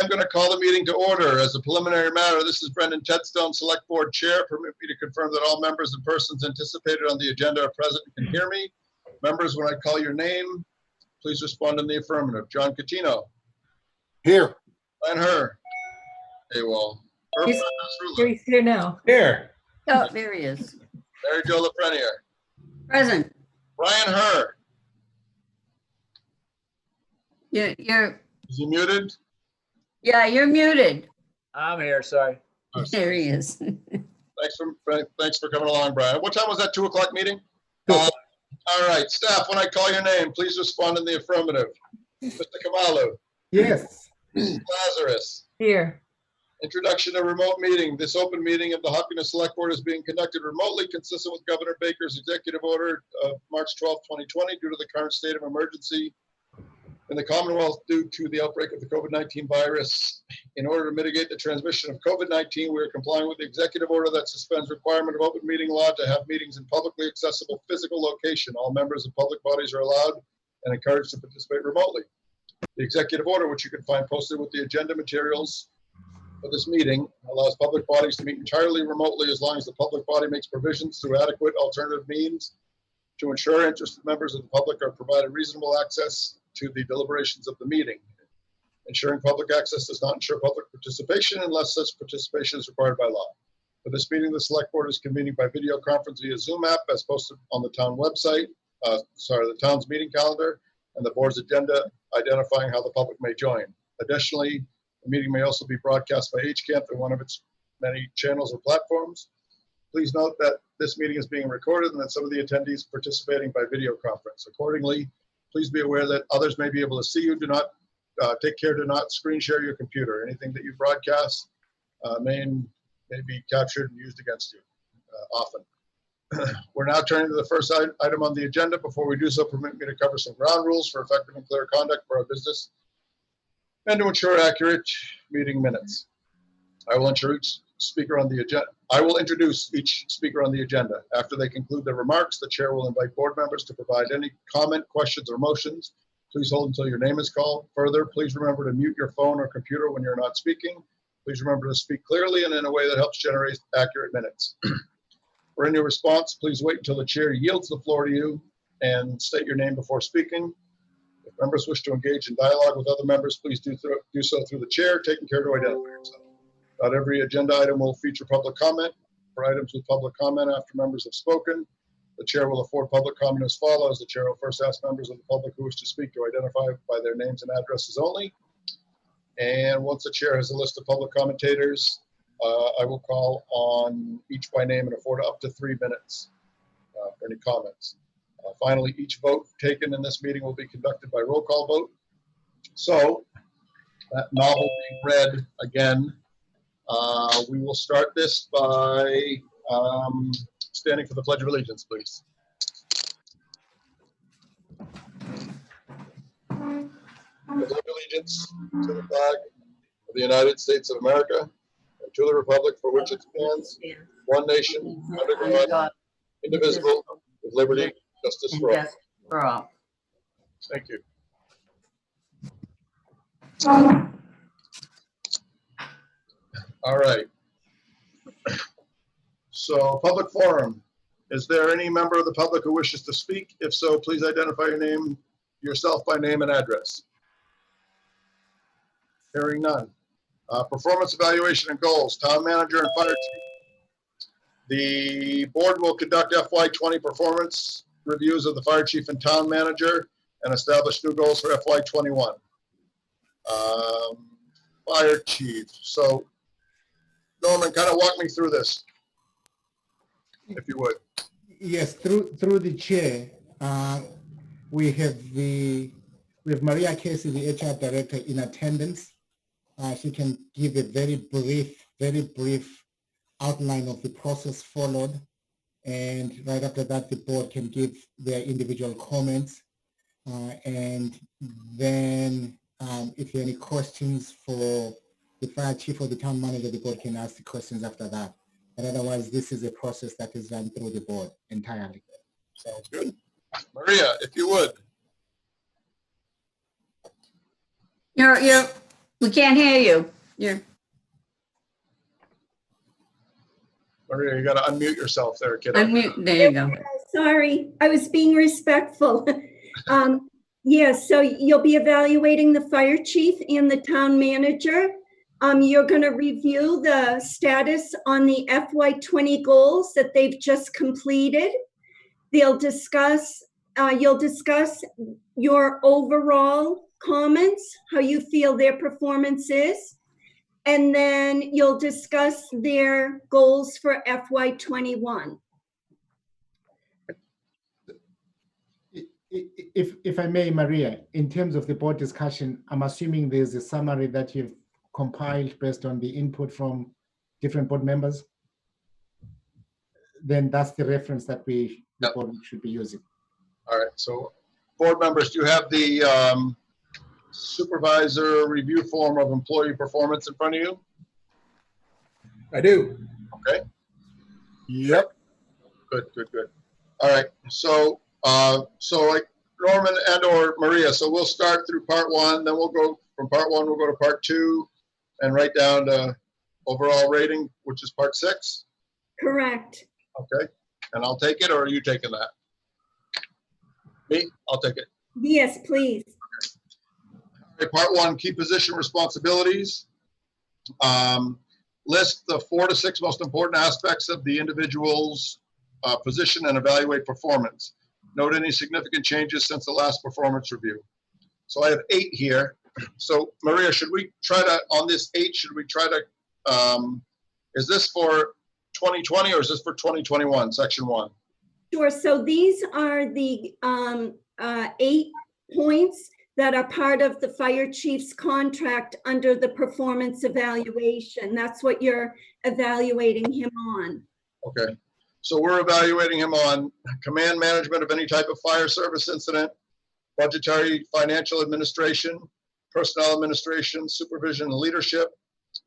I'm going to call the meeting to order. As a preliminary matter, this is Brendan Tedstone, Select Board Chair. Permit me to confirm that all members and persons anticipated on the agenda are present and can hear me. Members, when I call your name, please respond in the affirmative. John Catino. Here. Glenn Herr. AWOL. He's here now. Here. Oh, there he is. Mary Jo Lafreniere. Present. Brian Herr. You're Is he muted? yeah, you're muted. I'm here, sorry. There he is. Thanks for coming along, Brian. What time was that 2 o'clock meeting? All right, staff, when I call your name, please respond in the affirmative. Mr. Kamalu. Yes. Mrs. Lazarus. Here. Introduction to remote meeting. This open meeting of the Hopkins Select Board is being conducted remotely, consistent with Governor Baker's executive order of March 12, 2020, due to the current state of emergency in the Commonwealth due to the outbreak of the COVID-19 virus. In order to mitigate the transmission of COVID-19, we are complying with the executive order that suspends requirement of open meeting law to have meetings in publicly accessible physical location. All members of public bodies are allowed and encouraged to participate remotely. The executive order, which you can find posted with the agenda materials for this meeting, allows public bodies to meet entirely remotely as long as the public body makes provisions through adequate alternative means to ensure interested members of the public are provided reasonable access to the deliberations of the meeting. Ensuring public access does not ensure public participation unless such participation is required by law. For this meeting, the Select Board is convening by video conference via Zoom app as posted on the town website, the town's meeting calendar, and the board's agenda identifying how the public may join. Additionally, the meeting may also be broadcast by HCAMP through one of its many channels or platforms. Please note that this meeting is being recorded and that some of the attendees are participating by video conference. Accordingly, please be aware that others may be able to see you. Do not take care to not screen share your computer. Anything that you broadcast may be captured and used against you often. We're now turning to the first item on the agenda. Before we do so, permit me to cover some ground rules for effective and clear conduct for our business and to ensure accurate meeting minutes. I will introduce each speaker on the agenda. After they conclude their remarks, the chair will invite board members to provide any comment, questions, or motions. Please hold until your name is called. Further, please remember to mute your phone or computer when you're not speaking. Please remember to speak clearly and in a way that helps generate accurate minutes. For any response, please wait until the chair yields the floor to you and state your name before speaking. If members wish to engage in dialogue with other members, please do so through the chair, taking care to identify yourself. Not every agenda item will feature public comment. For items with public comment after members have spoken, the chair will afford public comment as follows. The chair will first ask members of the public who wish to speak to identify by their names and addresses only. And once the chair has a list of public commentators, I will call on each by name and afford up to 3 minutes for any comments. Finally, each vote taken in this meeting will be conducted by roll call vote. So, that novel being read again, we will start this by standing for the Pledge of Allegiance, please. I pledge allegiance to the flag of the United States of America and to the republic for which it stands, one nation, under God, indivisible, with liberty and justice for all. Thank you. All right. So, public forum. Is there any member of the public who wishes to speak? If so, please identify yourself by name and address. Hearing none. Performance evaluation and goals. Town manager and fire chief. The board will conduct FY20 performance reviews of the fire chief and town manager and establish new goals for FY21. Fire chief. So, Norman, kind of walk me through this, if you would. Yes, through the chair, we have Maria Casey, the HR director, in attendance. She can give a very brief outline of the process followed, and right after that, the board can give their individual comments, and then if there are any questions for the fire chief or the town manager, the board can ask the questions after that. But otherwise, this is a process that is run through the board entirely. Sounds good. Maria, if you would. You're We can't hear you. You're, Maria, you gotta unmute yourself there, kiddo. unmute, there you go. Sorry, I was being respectful. Yes, so you'll be evaluating the fire chief and the town manager. You're going to review the status on the FY20 goals that they've just completed. You'll discuss your overall comments, how you feel their performance is, and then you'll discuss their goals for FY21. If I may, Maria, in terms of the board discussion, I'm assuming there's a summary that you've compiled based on the input from different board members. Then that's the reference that the Yep. board should be using. All right, so board members, do you have the supervisor review form of employee performance in front of you? I do. Okay, Yep. good. All right, so like Norman and or Maria, so we'll start through part one, then we'll go from part one, we'll go to part two and right down to overall rating, which is part 6. Correct. Okay, and I'll take it, or are you taking that? Me? I'll take it. Yes, please. Okay, part 1, key position responsibilities. List the 4 to 6 most important aspects of the individual's position and evaluate performance. Note any significant changes since the last performance review. So I have 8 here. So Maria, should we try to, on this 8, should we try to, is this for 2020 or is this for 2021, section 1? Sure. So these are the 8 points that are part of the fire chief's contract under the performance evaluation. That's what you're evaluating him on. Okay. So we're evaluating him on command management of any type of fire service incident, budgetary financial administration, personnel administration, supervision and leadership,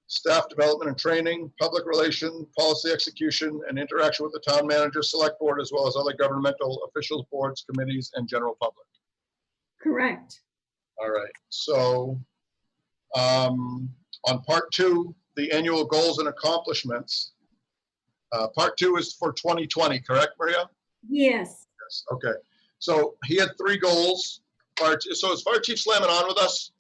staff development and training, public relation, policy execution, and interaction with the town manager, select board, as well as other governmental officials, boards, committees, and general public. Correct. All right. So on part 2, the annual goals and accomplishments. Part 2 is for 2020, correct, Maria? Yes. Yes. Okay. So he had 3 goals. So is Fire Chief Slamming on with us?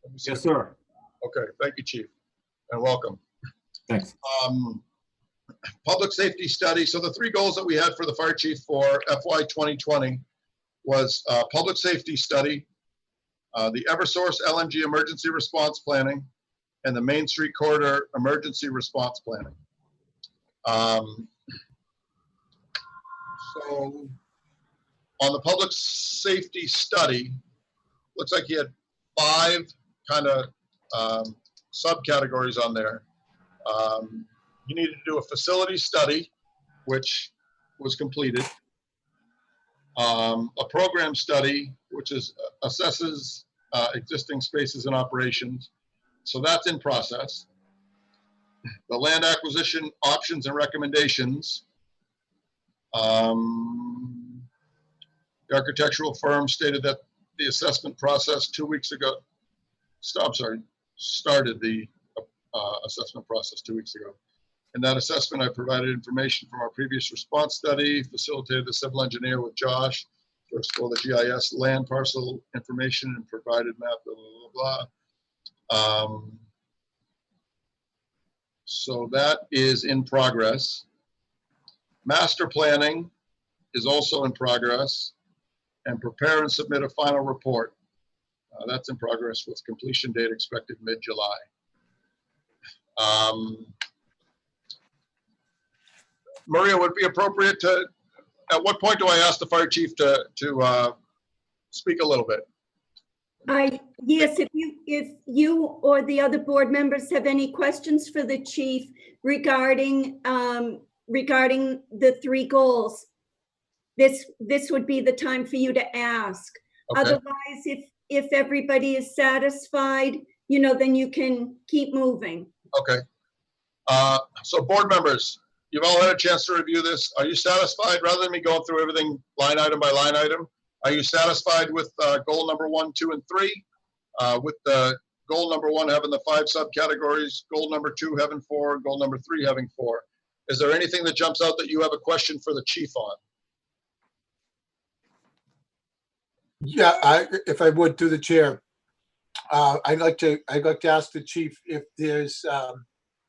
Let me see. Yes, sir. Okay. Thank you, Chief, and welcome. Thanks. Public safety study. So the 3 goals that we had for the fire chief for FY 2020 was public safety study, the Eversource LNG emergency response planning, and the Main Street Corridor emergency response planning. So on the public safety study, looks like he had 5 kind of subcategories on there. He needed to do a facility study, which was completed. A program study, which is assesses existing spaces and operations. So that's in process. The land acquisition options and recommendations. The architectural firm stated that the assessment process 2 weeks ago, started the assessment process 2 weeks ago. In that assessment, I provided information from our previous response study, facilitated the civil engineer with Josh to explore the GIS land parcel information and provided map, blah, blah, blah, blah. So that is in progress. Master planning is also in progress, and prepare and submit a final report. That's in progress with completion date expected mid-July. Maria, would it be appropriate to, at what point do I ask the fire chief to speak a little bit? Yes, if you or the other board members have any questions for the chief regarding the 3 goals, this would be the time for you to ask. Okay. Otherwise, if everybody is satisfied, then you can keep moving. Okay. So board members, you've all had a chance to review this. Are you satisfied, rather than me going through everything line item by line item? Are you satisfied with goal number 1, 2, and 3? with the goal number 1 having the 5 subcategories, goal number 2 having 4, goal number 3 having 4. Is there anything that jumps out that you have a question for the chief on? Yeah, if I would, through the chair, I'd like to ask the chief if there's,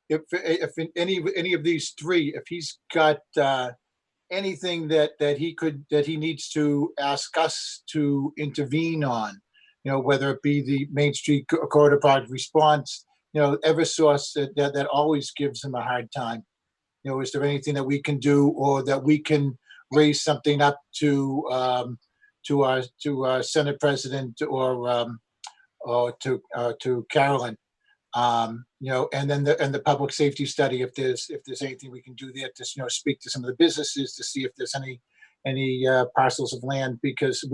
if in any of these 3, if he's got anything that he needs to ask us to intervene on, whether it be the Main Street Corridor Project response, Eversource that always gives him a hard time. Is there anything that we can do, or that we can raise something up to our Senate President or to Carolyn, and then the public safety study, if there's anything we can do there to speak to some of the businesses to see if there's any parcels of land, because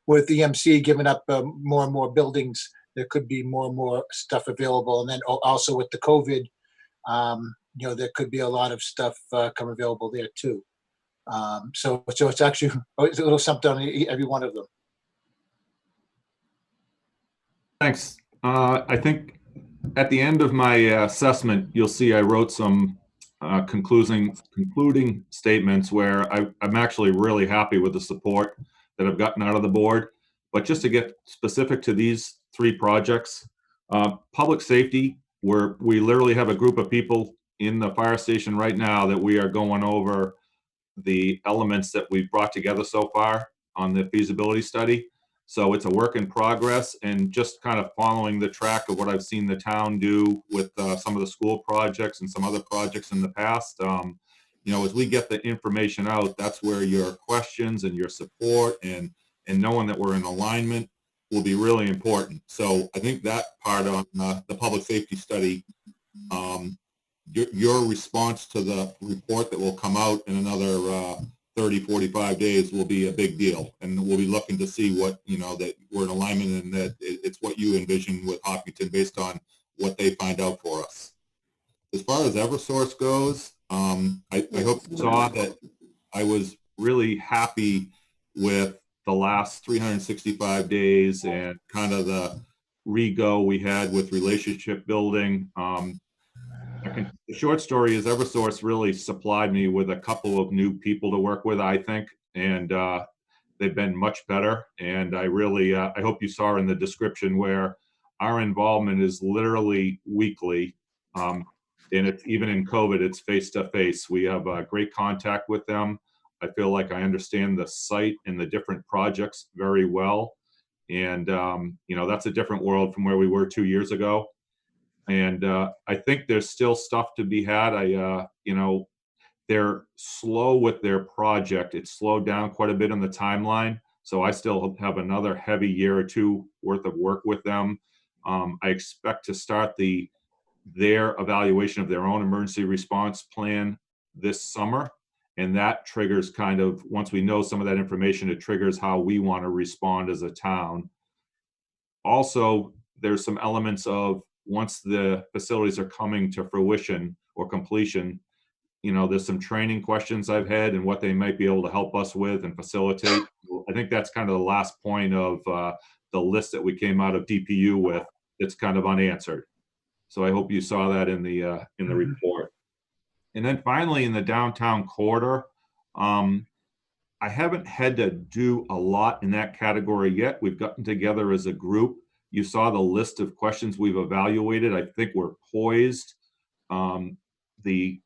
with the MC giving up more and more buildings, there could be more and more stuff available, and then also with the COVID, there could be a lot of stuff come available there too. So it's actually a little something on every one of them. Thanks. I think at the end of my assessment, you'll see I wrote some concluding statements where I'm actually really happy with the support that I've gotten out of the board. But just to get specific to these 3 projects, public safety, where we literally have a group of people in the fire station right now that we are going over the elements that we've brought together so far on the feasibility study. So it's a work in progress, and just kind of following the track of what I've seen the town do with some of the school projects and some other projects in the past. As we get the information out, that's where your questions and your support and knowing that we're in alignment will be really important. So I think that part on the public safety study, your response to the report that will come out in another 30, 45 days will be a big deal. And we'll be looking to see what, that we're in alignment and that it's what you envision with Hopkinton based on what they find out for us. As far as Eversource goes, I hope you saw that I was really happy with the last 365 days and kind of the re-go we had with relationship building. The short story is Eversource really supplied me with a couple of new people to work with, I think, and they've been much better. And I really, I hope you saw in the description where our involvement is literally weekly. And it's even in COVID, it's face-to-face. We have great contact with them. I feel like I understand the site and the different projects very well. And, that's a different world from where we were 2 years ago. And I think there's still stuff to be had. They're slow with their project. It's slowed down quite a bit on the timeline. So I still have another heavy year or 2 worth of work with them. I expect to start their evaluation of their own emergency response plan this summer. And that triggers kind of, once we know some of that information, it triggers how we want to respond as a town. Also, there's some elements of, once the facilities are coming to fruition or completion, there's some training questions I've had and what they might be able to help us with and facilitate. I think that's kind of the last point of the list that we came out of DPU with. It's kind of unanswered. So I hope you saw that in the report. And then finally, in the downtown corridor, I haven't had to do a lot in that category yet. We've gotten together as a group. You saw the list of questions we've evaluated. I think we're poised. The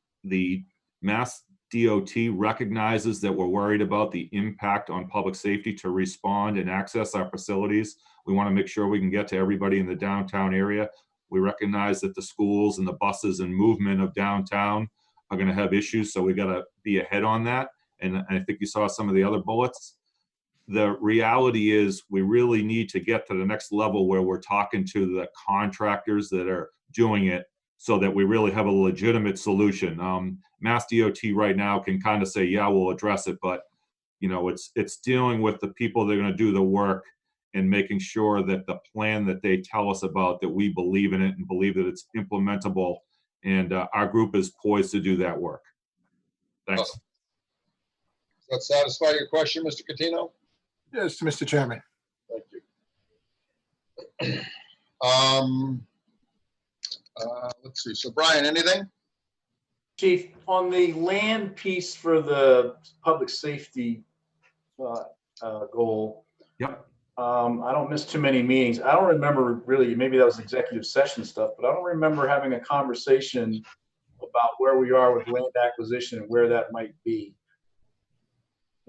Mass DOT recognizes that we're worried about the impact on public safety to respond and access our facilities. We want to make sure we can get to everybody in the downtown area. We recognize that the schools and the buses and movement of downtown are going to have issues, so we got to be ahead on that. And I think you saw some of the other bullets. The reality is we really need to get to the next level where we're talking to the contractors that are doing it so that we really have a legitimate solution. Mass DOT right now can kind of say, yeah, we'll address it, but it's dealing with the people that are going to do the work and making sure that the plan that they tell us about, that we believe in it and believe that it's implementable. And our group is poised to do that work. Thanks. Awesome. Does that satisfy your question, Mr. Catino? Yes, Mr. Chairman. Thank you. Let's see. So Brian, anything? Chief, on the land piece for the public safety goal, Yep. I don't miss too many meetings. I don't remember really, maybe that was executive session stuff, but I don't remember having a conversation about where we are with land acquisition and where that might be.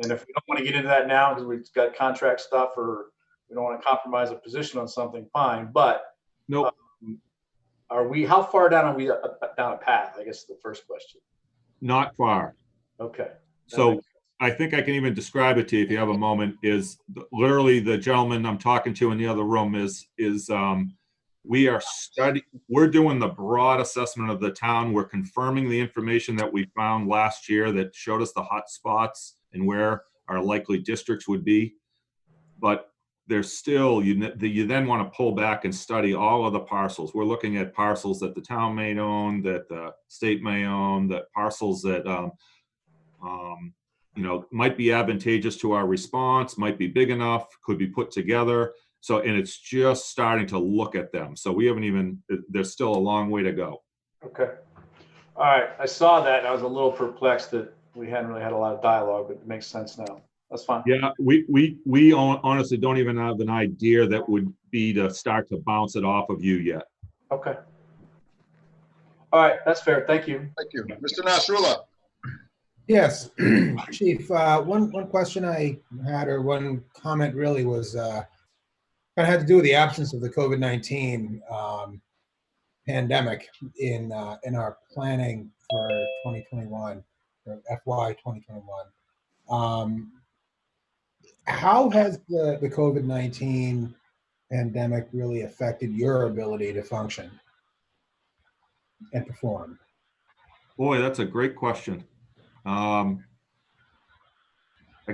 And if we don't want to get into that now because we've got contract stuff or we don't want to compromise a position on something, fine. But Nope. how far down are we down a path? I guess is the first question. Not far. Okay. That So makes sense. I think I can even describe it to you if you have a moment, is literally the gentleman I'm talking to in the other room is we're doing the broad assessment of the town. We're confirming the information that we found last year that showed us the hot spots and where our likely districts would be. But there's still, you then want to pull back and study all of the parcels. We're looking at parcels that the town may own, that the state may own, that parcels that, might be advantageous to our response, might be big enough, could be put together. So, and it's just starting to look at them. So we haven't even, there's still a long way to go. Okay. All right. I saw that. I was a little perplexed that we hadn't really had a lot of dialogue, but it makes sense now. That's fine. Yeah, we honestly don't even have an idea that would be to start to bounce it off of you yet. Okay. All right. That's fair. Thank you. Thank you. Mr. Nasrullah. Yes, Chief, one question I had, or one comment really, was kind of had to do with the absence of the COVID-19 pandemic in our planning for 2021, or FY 2021. How has the COVID-19 pandemic really affected your ability to function and perform? Boy, that's a great question. I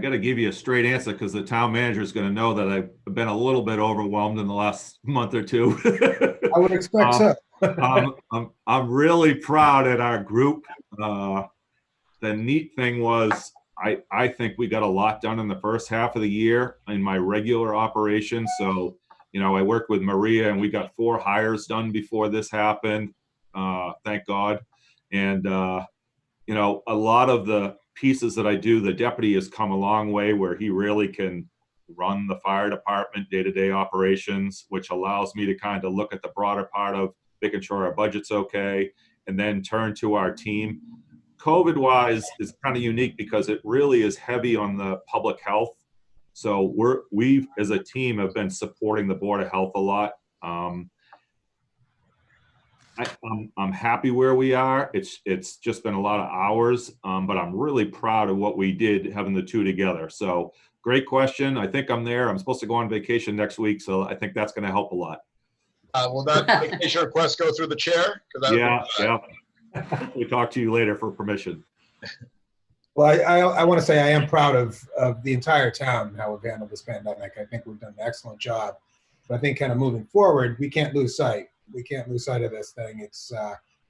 got to give you a straight answer because the town manager is going to know that I've been a little bit overwhelmed in the last month or two. I would expect so. I'm really proud at our group. The neat thing was, I think we got a lot done in the first half of the year in my regular operation. So, I worked with Maria and we got 4 hires done before this happened. Thank God. And, a lot of the pieces that I do, the deputy has come a long way where he really can run the fire department day-to-day operations, which allows me to kind of look at the broader part of making sure our budget's okay, and then turn to our team. COVID-wise is kind of unique because it really is heavy on the public health. So we as a team have been supporting the Board of Health a lot. I'm happy where we are. It's just been a lot of hours, but I'm really proud of what we did having the two together. So great question. I think I'm there. I'm supposed to go on vacation next week, so I think that's going to help a lot. Will that vacation request go through the chair? Yeah. We talk to you later for permission. Well, I want to say I am proud of the entire town and how we've handled this pandemic. I think we've done an excellent job. But I think kind of moving forward, we can't lose sight. We can't lose sight of this thing. It's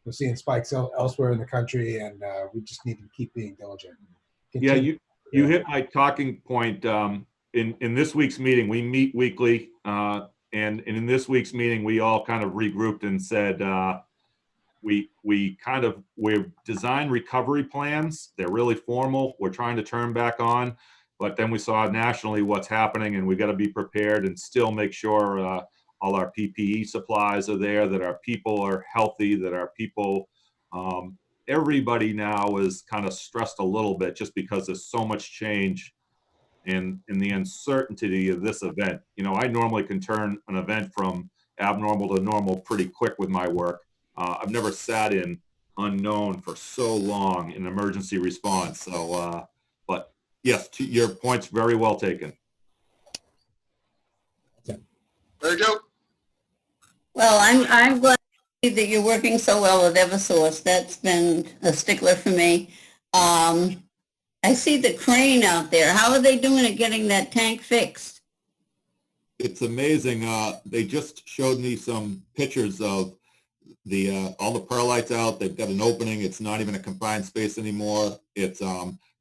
we're seeing spikes elsewhere in the country, and we just need to keep being diligent. Yeah, you hit my talking point. In this week's meeting, we meet weekly, and in this week's meeting, we all kind of regrouped and said we've designed recovery plans. They're really formal. We're trying to turn back on, but then we saw nationally what's happening, and we got to be prepared and still make sure all our PPE supplies are there, that our people are healthy, that our people, everybody now is kind of stressed a little bit just because there's so much change in the uncertainty of this event. I normally can turn an event from abnormal to normal pretty quick with my work. I've never sat in unknown for so long in emergency response. So, but yes, your point's very well taken. Mary Jo? Well, I'm glad to see that you're working so well with Eversource. That's been a stickler for me. I see the crane out there. How are they doing at getting that tank fixed? It's amazing. They just showed me some pictures of all the perlites out. They've got an opening. It's not even a confined space anymore. It's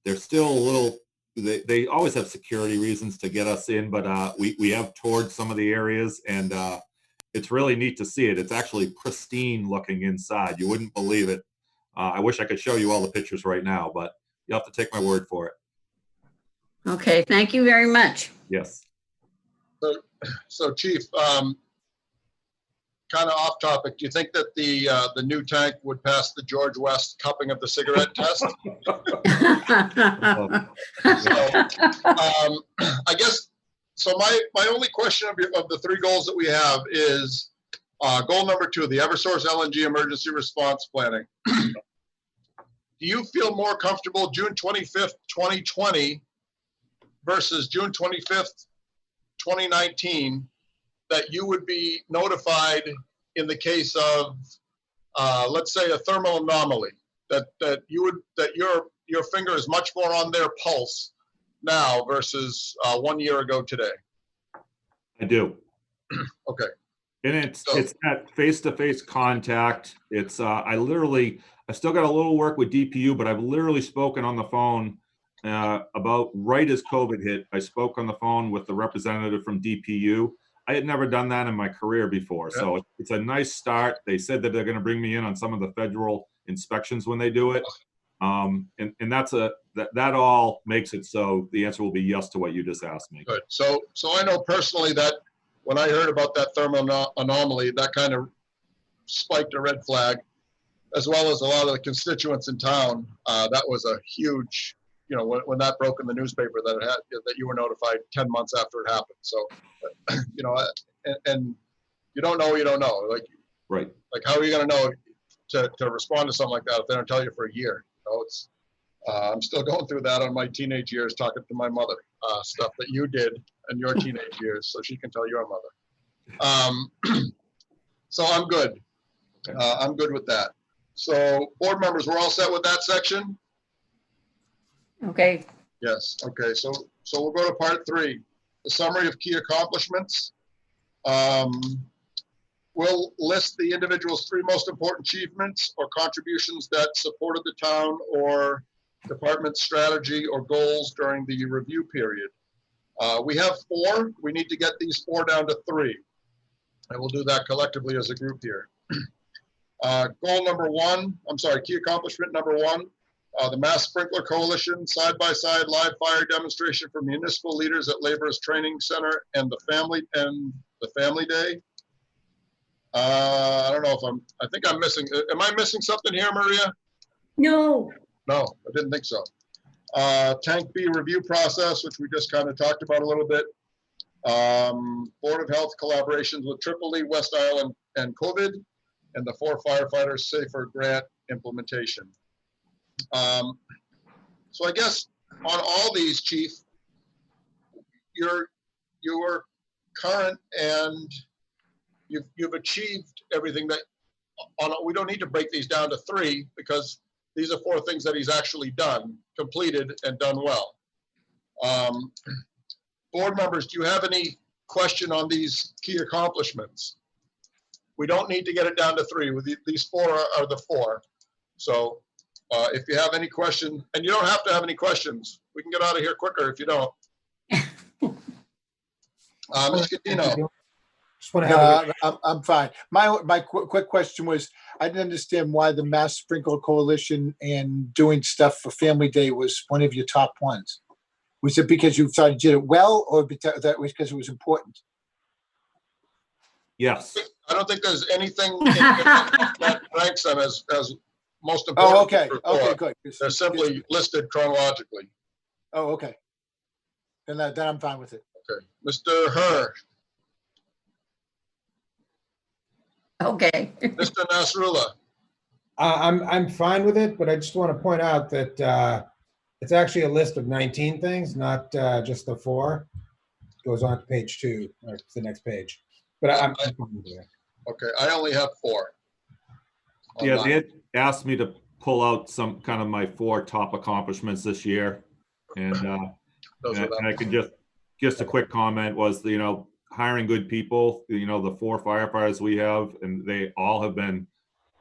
they're still a little. They always have security reasons to get us in, but we have toured some of the areas, and it's really neat to see it. It's actually pristine looking inside. You wouldn't believe it. I wish I could show you all the pictures right now, but you'll have to take my word for it. Okay, thank you very much. Yes. So Chief, kind of off topic, do you think that the new tank would pass the George West cupping of the cigarette test? So, I guess, so my only question of the three goals that we have is goal number 2, the Eversource LNG emergency response planning. Do you feel more comfortable June 25th, 2020 versus June 25th, 2019, that you would be notified in the case of, let's say, a thermal anomaly, that your finger is much more on their pulse now versus 1 year ago today? I do. Okay. And it's that face-to-face contact. It's I still got a little work with DPU, but I've literally spoken on the phone about right as COVID hit. I spoke on the phone with the representative from DPU. I had never done that in my career before. Yeah. So it's a nice start. They said that they're going to bring me in on some of the federal inspections when they do it. And that all makes it so the answer will be yes to what you just asked me. Good. So I know personally that when I heard about that thermal anomaly, that kind of spiked a red flag, as well as a lot of the constituents in town. That was a huge, when that broke in the newspaper that you were notified 10 months after it happened. So, and you don't know, Right. Like how are you going to know to respond to something like that if they don't tell you for a year? It's I'm still going through that on my teenage years, talking to my mother, stuff that you did in your teenage years, so she can tell your mother. So I'm good. I'm good with that. So board members, we're all set with that section? Okay, Yes. Okay. So we'll go to part 3, the summary of key accomplishments. We'll list the individual's 3 most important achievements or contributions that supported the town or department strategy or goals during the review period. We have 4. We need to get these 4 down to 3. And we'll do that collectively as a group here. Goal number 1, key accomplishment number 1, the Mass Sprinkler Coalition side-by-side live fire demonstration for municipal leaders at Laborers Training Center and the Family Day. I don't know if I think I'm missing, am I missing something here, Maria? No, No, I didn't think so. Tank B review process, which we just kind of talked about a little bit. Board of Health collaborations with Tripoli, West Island, and COVID, and the 4 firefighters safer grant implementation. So I guess on all these, Chief, you're current and you've achieved everything that we don't need to break these down to 3 because these are 4 things that he's actually done, completed, and done well. Board members, do you have any question on these key accomplishments? We don't need to get it down to 3. These 4 are the 4. So if you have any questions, and you don't have to have any questions, we can get out of here quicker if you don't. Ms. Catino. Just want to have I'm fine. My quick question was, I didn't understand why the Mass Sprinkle Coalition and doing stuff for Family Day was one of your top ones. Was it because you thought you did it well, or that was because it was important? Yes. I don't think there's anything that ranks them as most important. Oh, okay. Okay, good. They're simply listed chronologically. Oh, okay. Then I'm fine with it. Okay. Mr. Herr, Okay. Mr. Nasrullah. I'm fine with it, but I just want to point out that it's actually a list of 19 things, not just the 4. Goes on to page 2, or the next page. But I'm fine with it. Okay, I only have 4. Yeah, they had asked me to pull out some kind of my 4 top accomplishments this year. And I could just a quick comment was, hiring good people, the 4 firefighters we have, and they all have been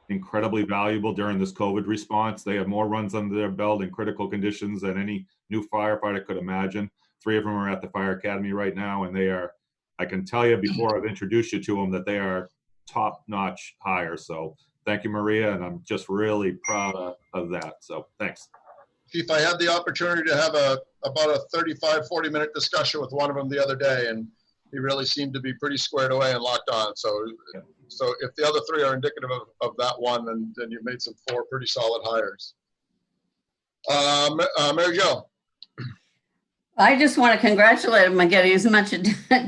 incredibly valuable during this COVID response. They have more runs under their belt in critical conditions than any new firefighter could imagine. 3 of them are at the fire academy right now, and they are I can tell you before I've introduced you to them that they are top-notch hires. So thank you, Maria, and I'm just really proud of that. So thanks. Chief, I had the opportunity to have about a 35, 40-minute discussion with one of them the other day, and he really seemed to be pretty squared away and locked on. So if the other three are indicative of that one, then you've made some 4 pretty solid hires. Mary Jo. I just want to congratulate him on getting as much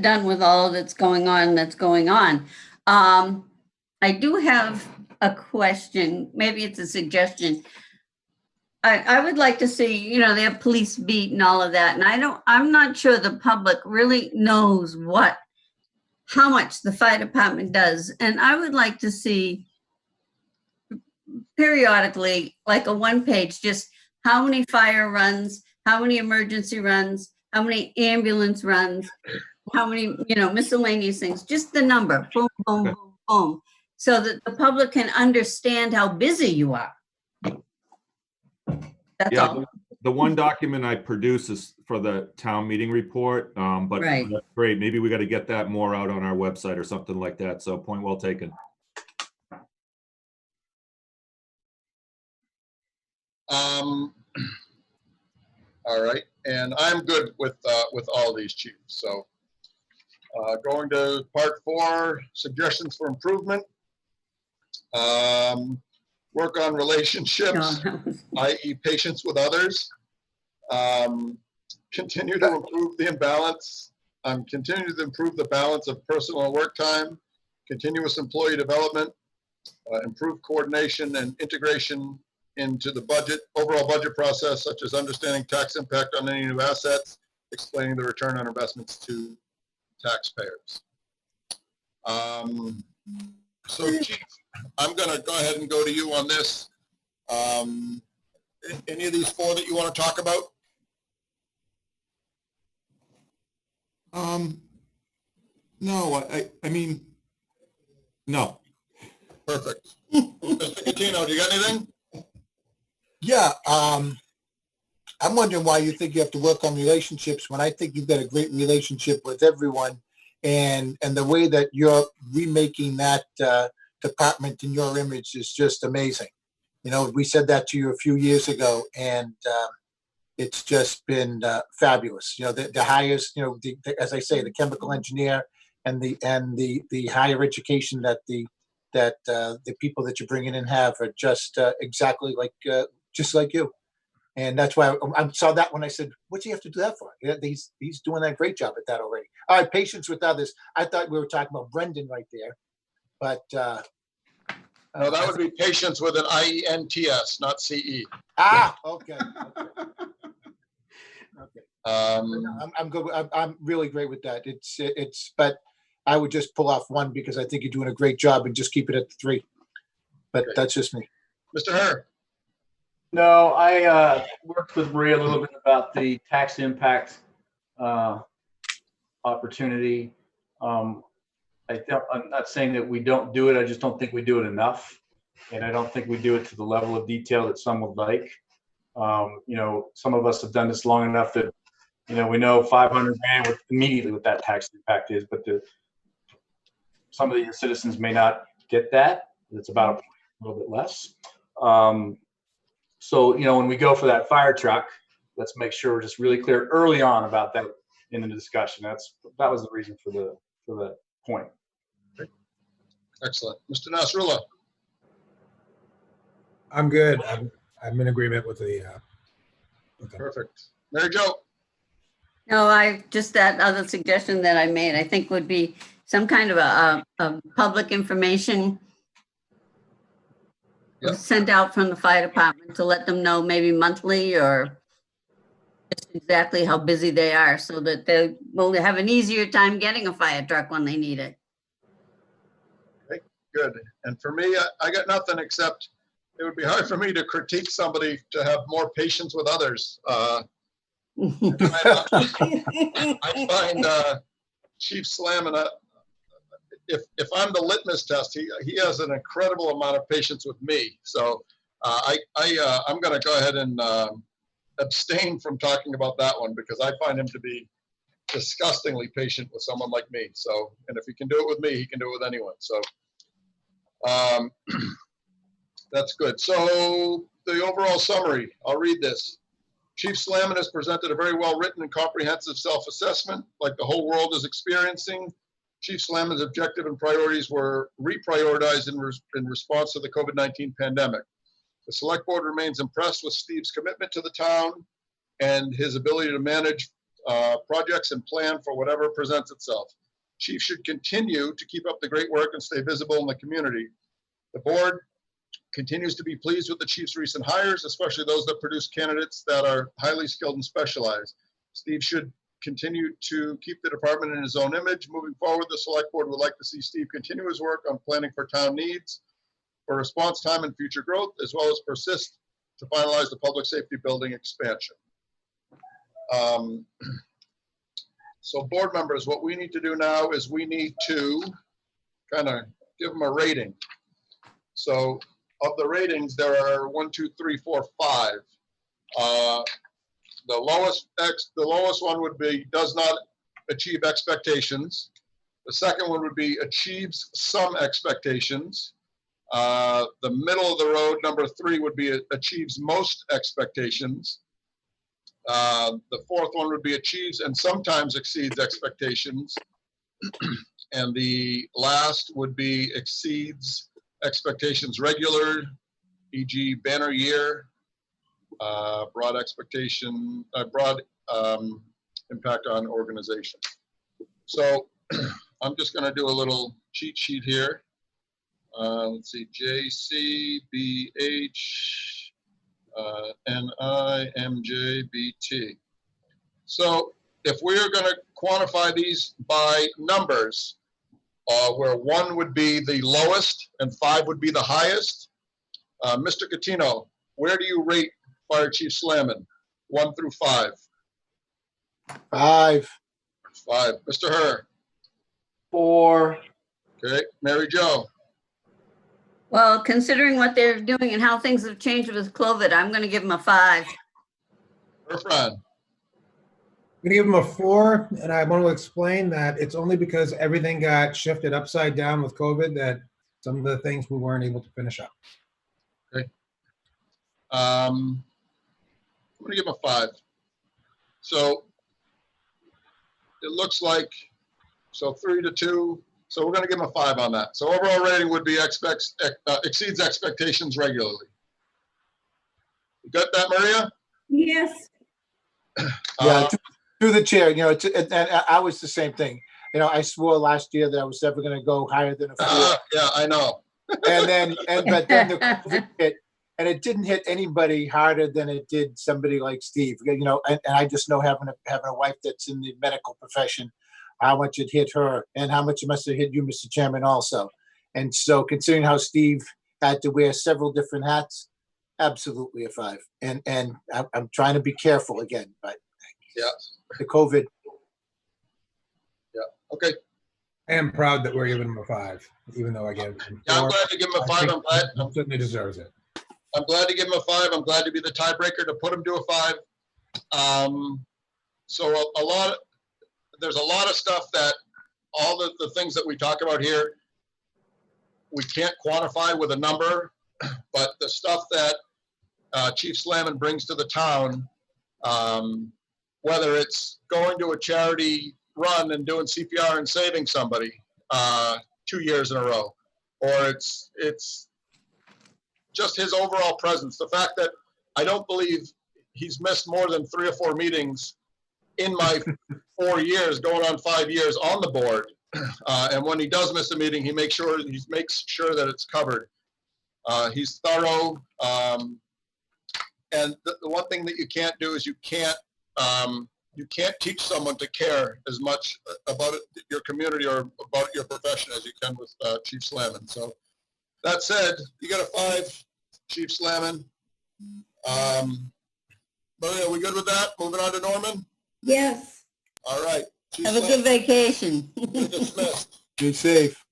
done with all that's going on. I do have a question, maybe it's a suggestion. I would like to see, you know, they have police beat and all of that, and I'm not sure the public really knows how much the fire department does. And I would like to see periodically, like a 1-page, just how many fire runs, how many emergency runs, how many ambulance runs, how many, you know, miscellaneous things, just the number, boom, boom, boom, boom, so that the public can understand how busy you are. That's all. The one document I produce is for the town meeting report, but Right. that's great. Maybe we got to get that more out on our website or something like that. So point well taken. All right, and I'm good with all these, Chief. So going to part 4, suggestions for improvement. Work on relationships, i.e. patience with others. Continue to improve the imbalance. Continue to improve the balance of personal and work time. Continuous employee development. Improve coordination and integration into the overall budget process, such as understanding tax impact on any new assets, explaining the return on investments to taxpayers. So Chief, I'm going to go ahead and go to you on this. Any of these 4 that you want to talk about? No, I mean, no. Perfect. Mr. Catino, do you got anything? Yeah, I'm wondering why you think you have to work on relationships when I think you've got a great relationship with everyone, and the way that you're remaking that department in your image is just amazing. You know, we said that to you a few years ago, and it's just been fabulous. You know, the hires, you know, as I say, the chemical engineer and the higher education that the people that you're bringing in have are just exactly like just like you. And that's why I saw that when I said, what do you have to do that for? Yeah, he's doing a great job at that already. All right, patience with others. I thought we were talking about Brendan right there, but No, that would be patience with an IENTS, not CE. Okay. I'm good. I'm really great with that. But I would just pull off 1 because I think you're doing a great job and just keep it at 3. But Okay. That's just me. Mr. Herr. No, I worked with Maria a little bit about the tax impact opportunity. I'm not saying that we don't do it. I just don't think we do it enough. And I don't think we do it to the level of detail that some would like. You know, some of us have done this long enough that, you know, we know 500 grand immediately what that tax impact is, but some of the citizens may not get that. It's about a little bit less. So, you know, when we go for that fire truck, let's make sure we're just really clear early on about that in the discussion. That was the reason for the point. Excellent. Mr. Nasrullah. I'm good. I'm in agreement with the. Perfect. Mary Jo. No, that other suggestion that I made, I think would be some kind of a public information Yep. sent out from the fire department to let them know maybe monthly or just exactly how busy they are so that they will have an easier time getting a fire truck when they need it. Okay, good. And for me, I got nothing except it would be hard for me to critique somebody to have more patience with others. I find Chief Slam, and if I'm the litmus test, he has an incredible amount of patience with me. So I'm going to go ahead and abstain from talking about that one because I find him to be disgustingly patient with someone like me. So, and if he can do it with me, he can do it with anyone. So that's good. So the overall summary, I'll read this. Chief Slamman has presented a very well-written and comprehensive self-assessment like the whole world is experiencing. Chief Slamman's objective and priorities were reprioritized in response to the COVID-19 pandemic. The select board remains impressed with Steve's commitment to the town and his ability to manage projects and plan for whatever presents itself. Chief should continue to keep up the great work and stay visible in the community. The board continues to be pleased with the chief's recent hires, especially those that produce candidates that are highly skilled and specialized. Steve should continue to keep the department in his own image. Moving forward, the select board would like to see Steve continue his work on planning for town needs, for response time and future growth, as well as persist to finalize the public safety building expansion. So board members, what we need to do now is we need to kind of give them a rating. So of the ratings, there are 1, 2, 3, 4, 5. The lowest one would be does not achieve expectations. The second one would be achieves some expectations. The middle of the road, number 3, would be achieves most expectations. The fourth one would be achieves and sometimes exceeds expectations. And the last would be exceeds expectations regular, e.g. banner year, broad expectation, broad impact on organization. So I'm just going to do a little cheat sheet here. Let's see, JCBH. NIMJBT. So if we're going to quantify these by numbers, where 1 would be the lowest and 5 would be the highest, Mr. Catino, where do you rate Fire Chief Slamman? 1 through 5. 5. 5. Mr. Herr. 4. Okay. Mary Jo. Well, considering what they're doing and how things have changed with COVID, I'm going to give them a 5. Her friend. I'm gonna give him a 4, and I want to explain that it's only because everything got shifted upside down with COVID that some of the things we weren't able to finish up. Okay. I'm gonna give him a 5. So it looks like, so 3 to 2. So we're gonna give him a 5 on that. So overall rating would be exceeds expectations regularly. You got that, Maria? Yes. Yeah, through the chair, you know, and I was the same thing. You know, I swore last year that I was never going to go higher than a 4. Yeah, I know. But then the COVID hit, and it didn't hit anybody harder than it did somebody like Steve. You know, and I just know having a wife that's in the medical profession, how much it hit her, and how much it must have hit you, Mr. Chairman, also. And so, considering how Steve had to wear several different hats, absolutely a 5. And I'm trying to be careful again, but Yeah. the COVID. Yeah. Okay. I am proud that we're giving him a 5, even though I gave him Yeah, I'm 4. glad to give him a I 5. think I'm glad. he certainly deserves it. I'm glad to give him a 5. I'm glad to be the tiebreaker to put him to a 5. So there's a lot of stuff that all the things that we talk about here, we can't quantify with a number, but the stuff that Chief Slamman brings to the town, whether it's going to a charity run and doing CPR and saving somebody 2 years in a row, or it's just his overall presence. The fact that I don't believe he's missed more than 3 or 4 meetings in my 4 years, going on 5 years on the board. And when he does miss a meeting, he makes sure that it's covered. He's thorough. And the one thing that you can't do is you can't teach someone to care as much about your community or about your profession as you can with Chief Slamman. So that said, you got a 5, Chief Slamman. Maria, are we good with that? Moving on to Norman? Yes. All right. Chief Have a good vacation. Slamman, dismissed. Be safe.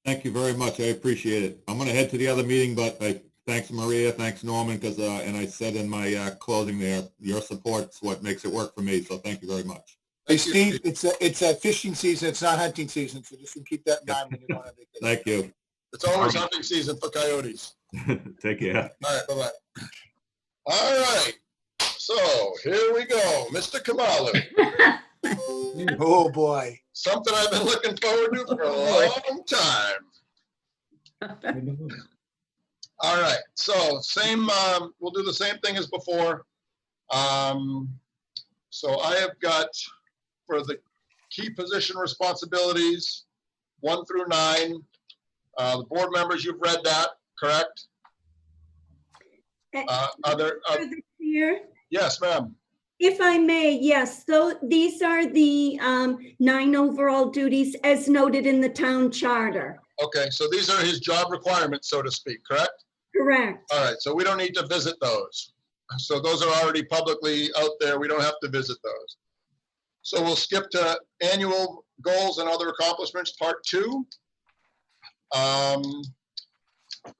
Thank you very much. I appreciate it. I'm going to head to the other meeting, but thanks, Maria. Thanks, Norman, because, and I said in my closing there, your support's what makes it work for me. So thank you very much. Hey, Steve, it's a fishing season. It's not hunting season, so just keep that in mind when you go on vacation. Thank you. It's always hunting season for coyotes. Take care. All right, bye-bye. All right, so here we go, Mr. Kamalu. Oh, boy. Something I've been looking forward to for a long time. All right, so we'll do the same thing as before. So I have got, for the key position responsibilities, 1 through 9. The board members, you've read that, correct? Through the chair, Yes, ma'am. if I may, yes, so these are the 9 overall duties as noted in the town charter. Okay, so these are his job requirements, so to speak, correct? Correct. All right, so we don't need to visit those. So those are already publicly out there. We don't have to visit those. So we'll skip to annual goals and other accomplishments, part 2.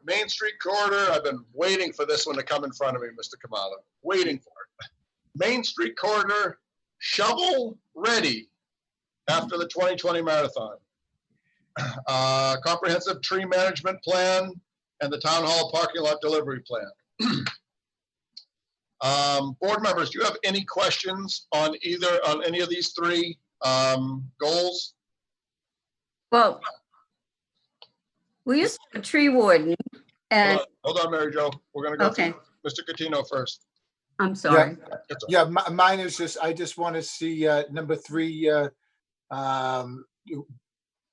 Main Street corridor, I've been waiting for this one to come in front of me, Mr. Kamala, waiting for it. Main Street corridor, shovel ready after the 2020 marathon. Comprehensive tree management plan and the town hall parking lot delivery plan. Board members, do you have any questions on any of these 3 goals? Well, we used to have a tree warden and, Hold on, Mary Jo. We're gonna go okay, through Mr. Catino first. I'm sorry. Yeah, mine is just, I just want to see number 3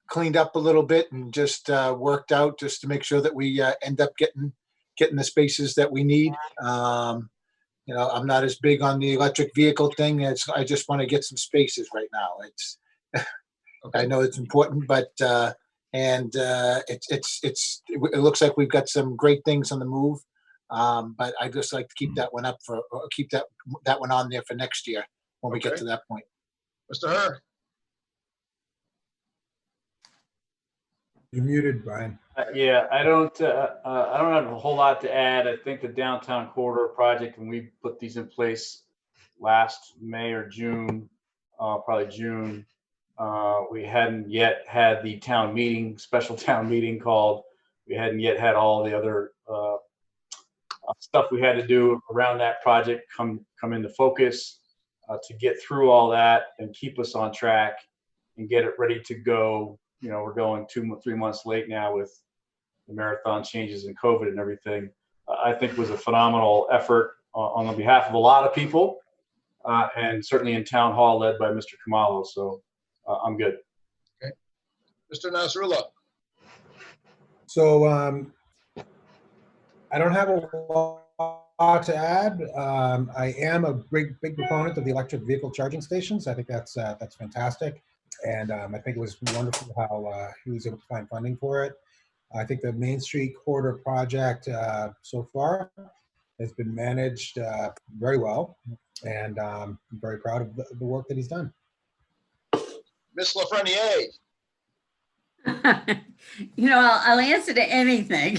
cleaned up a little bit and just worked out, just to make sure that we end up getting the spaces that we need. You know, I'm not as big on the electric vehicle thing. I just want to get some spaces right now. It's, I know it's important, but it looks like we've got some great things on the move. But I just like to keep that one up keep that one on there for next year when we get to that point. Mr. Herr? You're muted, Brian. Yeah, I don't have a whole lot to add. I think the downtown corridor project, when we put these in place last May or June, probably June, we hadn't yet had the special town meeting called. We hadn't yet had all the other stuff we had to do around that project come into focus to get through all that and keep us on track and get it ready to go. You know, we're going 2-3 months late now with the marathon changes and COVID and everything. I think it was a phenomenal effort on the behalf of a lot of people, and certainly in town hall led by Mr. Kamalo. So I'm good. Okay. Mr. Nasrullah? So I don't have a lot to add. I am a big proponent of the electric vehicle charging stations. I think that's fantastic. And I think it was wonderful how he was able to find funding for it. I think the Main Street corridor project so far has been managed very well, and I'm very proud of the work that he's done. Ms. Lafreniere? You know, I'll answer to anything.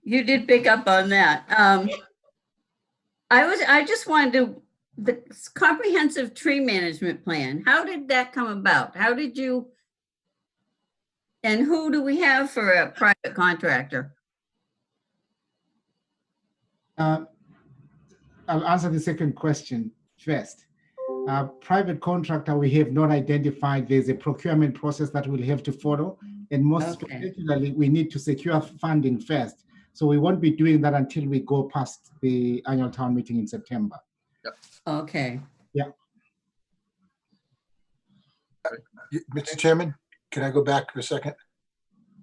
You did pick up on that. I just wanted to, the comprehensive tree management plan, how did that come about? How did you, and who do we have for a private contractor? I'll answer the second question first. Private contractor, we have not identified. There's a procurement process that we'll have to follow. And most particularly, we need to secure funding first. So we won't be doing that until we go past the annual town meeting in September. Yep. Okay. Yeah. Mr. Chairman, can I go back for a second?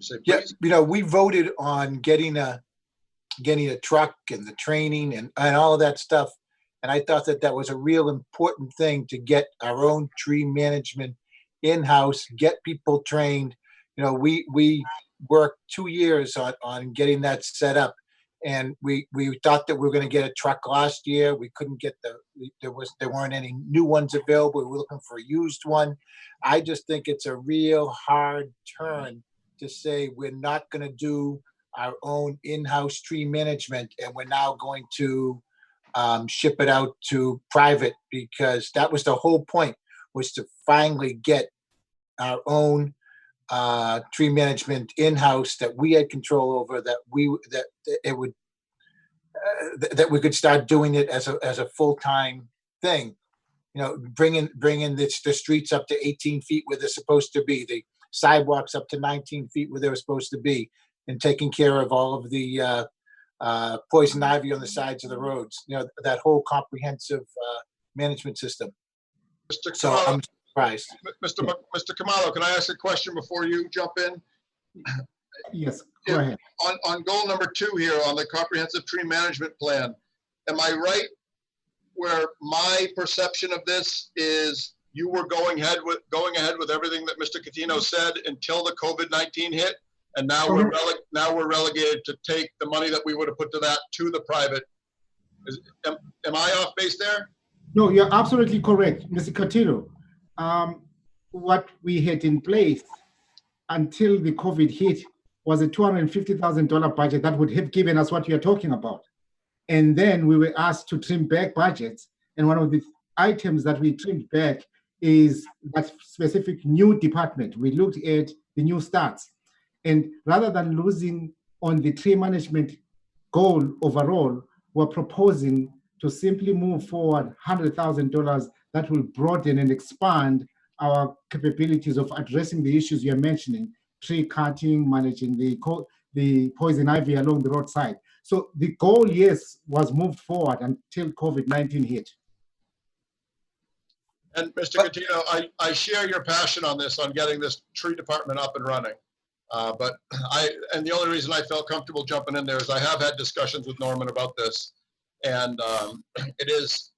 Say, Yeah, please. you know, we voted on getting a truck and the training and all of that stuff. And I thought that was a real important thing to get our own tree management in-house, get people trained. You know, we worked 2 years on getting that set up. And we thought that we were going to get a truck last year. We couldn't get there weren't any new ones available. We were looking for a used one. I just think it's a real hard turn to say we're not going to do our own in-house tree management, and we're now going to ship it out to private, because that was the whole point, was to finally get our own tree management in-house that we had control over, that we could start doing it as a full-time thing. You know, bringing the streets up to 18 feet where they're supposed to be, the sidewalks up to 19 feet where they were supposed to be, and taking care of all of the poison ivy on the sides of the roads. You know, that whole comprehensive management system. Mr. So Kamalo, I'm surprised. Mr. Kamalo, can I ask a question before you jump in? Yes, go ahead. On goal number 2 here on the comprehensive tree management plan, am I right where my perception of this is you were going ahead with everything that Mr. Catino said until the COVID-19 hit, and now we're relegated to take the money that we would have put to that to the private? Am I off base there? No, you're absolutely correct, Mr. Catino. What we had in place until the COVID hit was a $250,000 budget that would have given us what you're talking about. And then we were asked to trim back budgets. And one of the items that we trimmed back is that specific new department. We looked at the new stats. And rather than losing on the tree management goal overall, we're proposing to simply move forward $100,000 that will broaden and expand our capabilities of addressing the issues you're mentioning: tree cutting, managing the poison ivy along the roadside. So the goal, yes, was moved forward until COVID-19 hit. And Mr. Catino, I share your passion on this, on getting this tree department up and running. But the only reason I felt comfortable jumping in there is I have had discussions with Norman about this. And this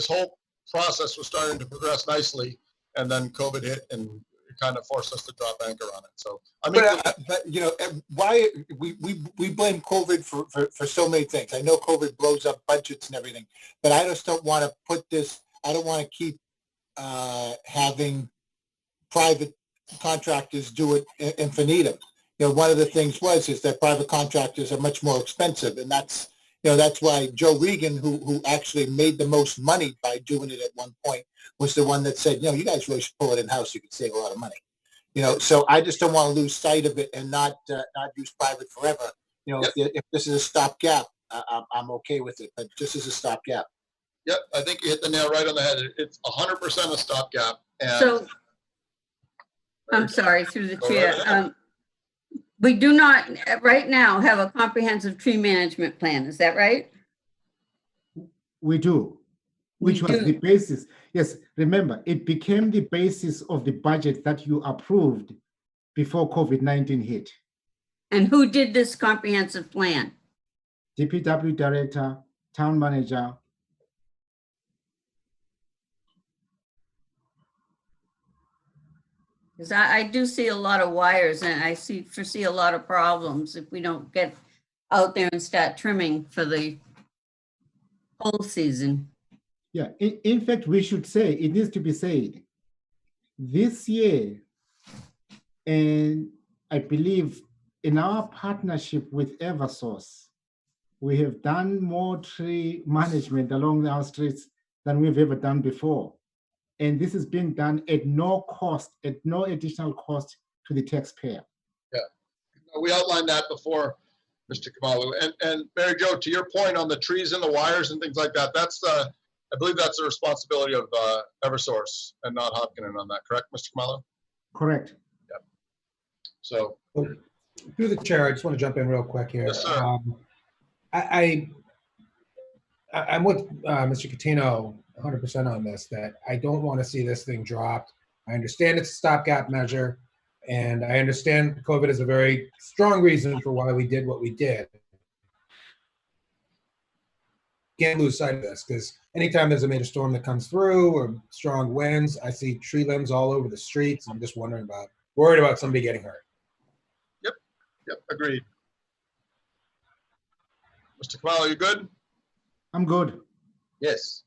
whole process was starting to progress nicely, and then COVID hit and it kind of forced us to drop anchor on it. So I mean, but you know, why we blame COVID for so many things. I know COVID blows up budgets and everything, but I just don't want to put this. I don't want to keep having private contractors do it infinitum. You know, one of the things is that private contractors are much more expensive, and that's why Joe Regan, who actually made the most money by doing it at one point, was the one that said, you guys really should pull it in-house. You could save a lot of money. So I just don't want to lose sight of it and not use private forever. If this is a stopgap, I'm okay with it, but just as a stopgap. Yep, I think you hit the nail right on the head. It's 100% a stopgap. So, I'm sorry, through the chair. We do not right now have a comprehensive tree management plan. Is that right? We do, which was the basis. Yes, remember, it became the basis of the budget that you approved before COVID-19 hit. And who did this comprehensive plan? DPW director, town manager. Because I do see a lot of wires, and I foresee a lot of problems if we don't get out there and start trimming for the whole season. Yeah, in fact, we should say, it needs to be said, this year, and I believe in our partnership with Eversource, we have done more tree management along our streets than we've ever done before. And this is being done at no cost, at no additional cost to the taxpayer. Yeah, we outlined that before, Mr. Kamalu. And Mary Jo, to your point on the trees and the wires and things like that, I believe that's the responsibility of Eversource and not Hopkinen on that, correct, Mr. Kamalu? Correct. Yeah. So. Through the chair, I just want to jump in real quick here. Yes, sir. I'm with Mr. Catino 100% on this, that I don't want to see this thing dropped. I understand it's a stopgap measure, and I understand COVID is a very strong reason for why we did what we did. Can't lose sight of this, because anytime there's a major storm that comes through or strong winds, I see tree limbs all over the streets. I'm just worried about somebody getting hurt. Yep, agreed. Mr. Kamalu, you good? I'm good. Yes.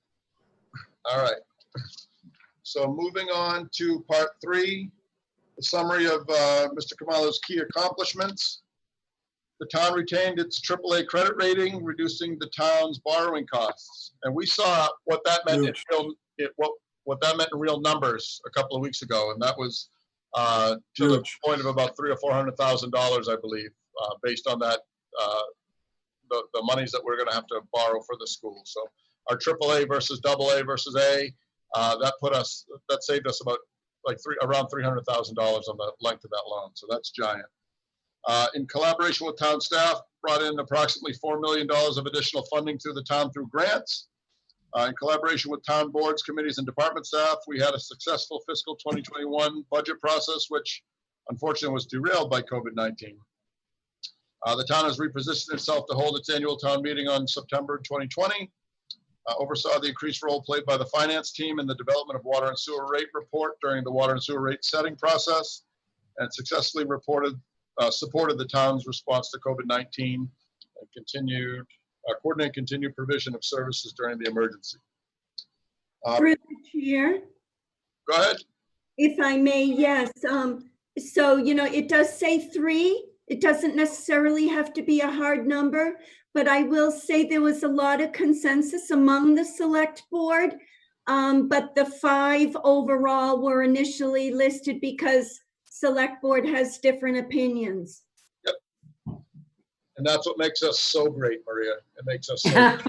All right. So moving on to part 3, the summary of Mr. Kamalu's key accomplishments. the town retained its AAA credit rating, reducing the town's borrowing costs. And we saw what that meant in what that meant in real numbers a couple of weeks ago, and that was to the Huge. point of about $300,000 or $400,000, I believe, based on that the monies that we're going to have to borrow for the school. So our AAA versus AA versus A, that saved us about around $300,000 on the length of that loan. So that's giant. In collaboration with town staff, brought in approximately $4 million of additional funding through the town through grants. In collaboration with town boards, committees, and department staff, we had a successful fiscal 2021 budget process, which unfortunately was derailed by COVID-19. The town has repositioned itself to hold its annual town meeting on September 2020. Oversaw the increased role played by the finance team in the development of water and sewer rate report during the water and sewer rate setting process, and successfully supported the town's response to COVID-19 and coordinate continued provision of services during the emergency. Through the chair, Go ahead. if I may, yes. So, it does say 3. It doesn't necessarily have to be a hard number, but I will say there was a lot of consensus among the select board. But the 5 overall were initially listed because select board has different opinions. Yep. And that's what makes us so great, Maria. It makes us so great.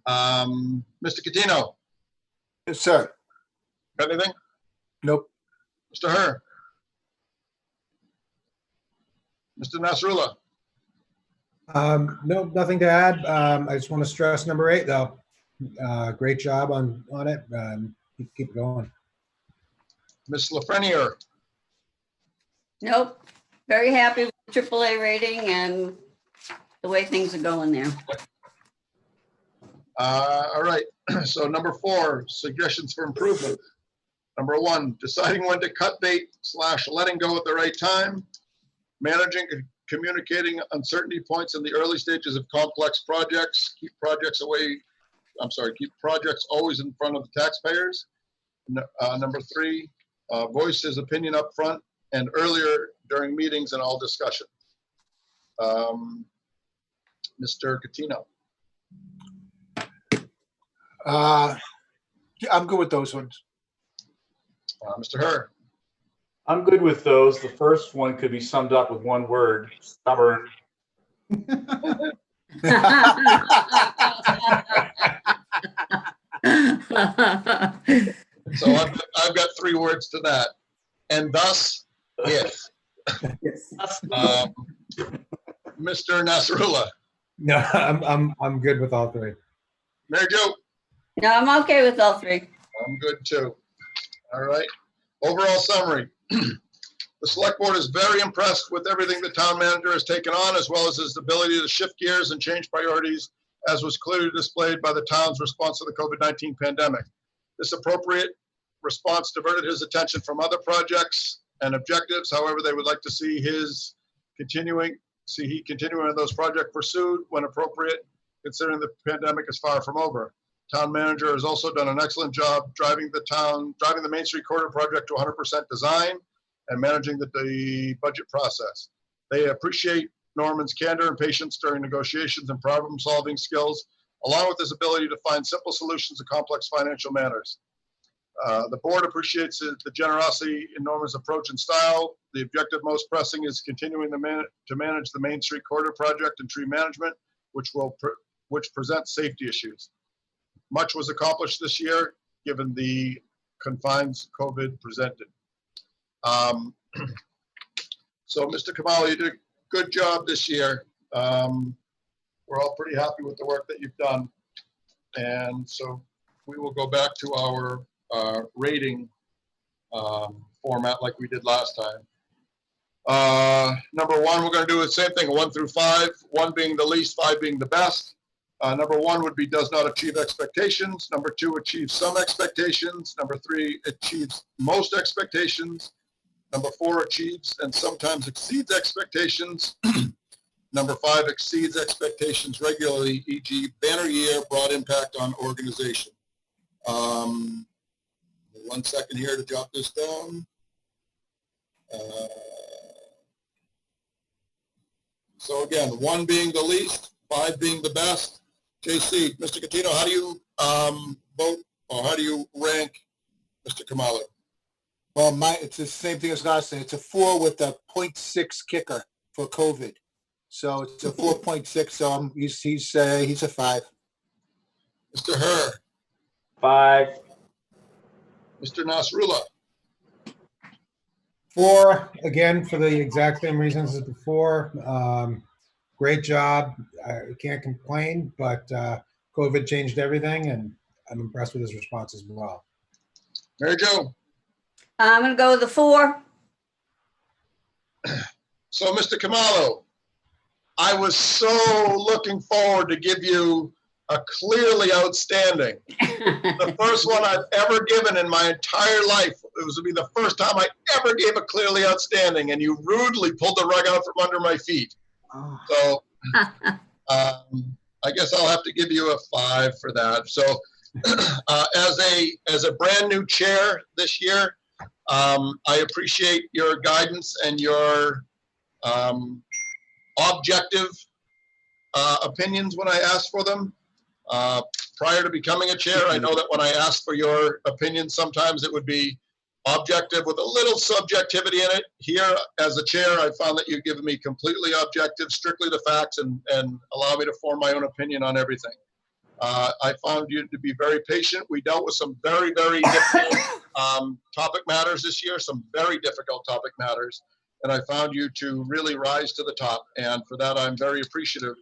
Mr. Catino, Yes, sir. got anything? Nope. Mr. Herr? Mr. Nasrullah? No, nothing to add. I just want to stress number 8 though. Great job on it. Keep going. Ms. Lafreniere? Nope. Very happy with the AAA rating and the way things are going there. All right, so number 4, suggestions for improvement. Number 1, deciding when to cut bait / letting go at the right time. Managing and communicating uncertainty points in the early stages of complex projects. Keep projects always in front of the taxpayers. Number 3, voice his opinion up front and earlier during meetings and all discussion. Mr. Catino. I'm good with those ones. Mr. Herr. I'm good with those. The first one could be summed up with one word: stubborn. So I've got 3 words to that. And thus, if. Mr. Nasrullah. No, I'm good with all 3. Mary Jo. No, I'm okay with all 3. I'm good too. All right. Overall summary. The select board is very impressed with everything the town manager has taken on, as well as his ability to shift gears and change priorities, as was clearly displayed by the town's response to the COVID-19 pandemic. This appropriate response diverted his attention from other projects and objectives. However, they would like to see continuing those projects pursued when appropriate, considering the pandemic is far from over. Town manager has also done an excellent job driving the Main Street Corridor project to 100% design and managing the budget process. They appreciate Norman's candor and patience during negotiations and problem-solving skills, along with his ability to find simple solutions to complex financial matters. The board appreciates the generosity in Norman's approach and style. The objective most pressing is continuing to manage the Main Street Corridor project and tree management, which presents safety issues. Much was accomplished this year, given the confines COVID presented. So, Mr. Kamala, you did a good job this year. We're all pretty happy with the work that you've done. And so we will go back to our rating format like we did last time. Number 1, we're going to do the same thing, 1 through 5, 1 being the least, 5 being the best. Number 1 would be does not achieve expectations. Number 2, achieves some expectations. Number 3, achieves most expectations. Number 4, achieves and sometimes exceeds expectations. Number 5, exceeds expectations regularly, e.g. banner year, broad impact on organization. 1 second here to jot this down. So again, 1 being the least, 5 being the best. JC, Mr. Catino, how do you vote, or how do you rank Mr. Kamalo? Well, it's the same thing as last time. It's a 4 with a 0.6 kicker for COVID. So it's a 4.6. So he's a 5. Mr. Herr, 5. Mr. Nasrullah, 4, again, for the exact same reasons as before. Great job. I can't complain, but COVID changed everything, and I'm impressed with his response as well. Mary Jo. I'm going to go with the 4. So, Mr. Kamalo, I was so looking forward to give you a clearly outstanding. The first one I've ever given in my entire life. It was to be the first time I ever gave a clearly outstanding, and you rudely pulled the rug out from under my feet. Oh. So I guess I'll have to give you a 5 for that. So as a brand new chair this year, I appreciate your guidance and your objective opinions when I ask for them. Prior to becoming a chair, I know that when I asked for your opinion, sometimes it would be objective with a little subjectivity in it. Here, as a chair, I found that you've given me completely objective, strictly the facts, and allow me to form my own opinion on everything. I found you to be very patient. We dealt with some very, very difficult topic matters this year, some very difficult topic matters, and I found you to really rise to the top, and for that, I'm very appreciative.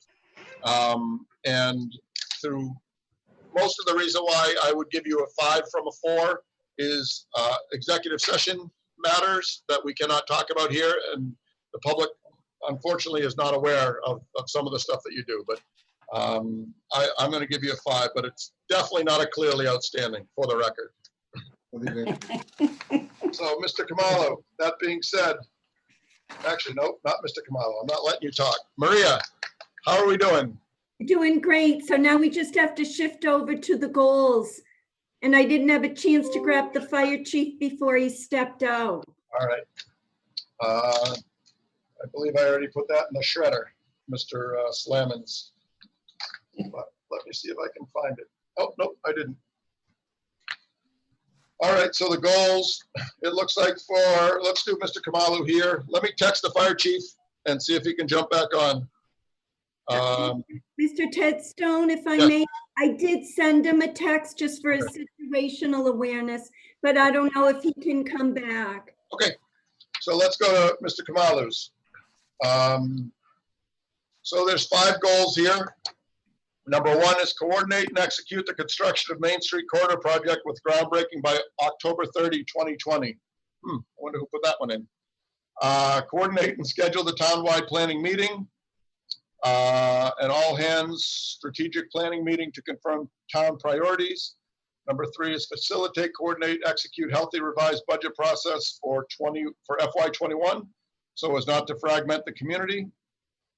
And through most of the reason why I would give you a 5 from a 4 is executive session matters that we cannot talk about here, and the public unfortunately is not aware of some of the stuff that you do, but I'm going to give you a 5, but it's definitely not a clearly outstanding, for the record. So, Mr. Kamalo, that being said, actually, no, not Mr. Kamalo. I'm not letting you talk. Maria, how are we doing? Doing great. So now we just have to shift over to the goals. And I didn't have a chance to grab the fire chief before he stepped out. All right. I believe I already put that in the shredder, Mr. Slamons. But let me see if I can find it. Oh, nope, I didn't. All right, so the goals, it looks like let's do Mr. Kamalu here. Let me text the fire chief and see if he can jump back on. Mr. Tedstone, if I Yes. may, I did send him a text just for his situational awareness, but I don't know if he can come back. Okay, so let's go to Mr. Kamalu's. So there's 5 goals here. Number 1 is coordinate and execute the construction of Main Street Corridor project with groundbreaking by October 30, 2020. I wonder who put that one in. Coordinate and schedule the townwide planning meeting. An all-hands strategic planning meeting to confirm town priorities. Number 3 is facilitate, coordinate, execute healthy revised budget process for FY21, so as not to fragment the community.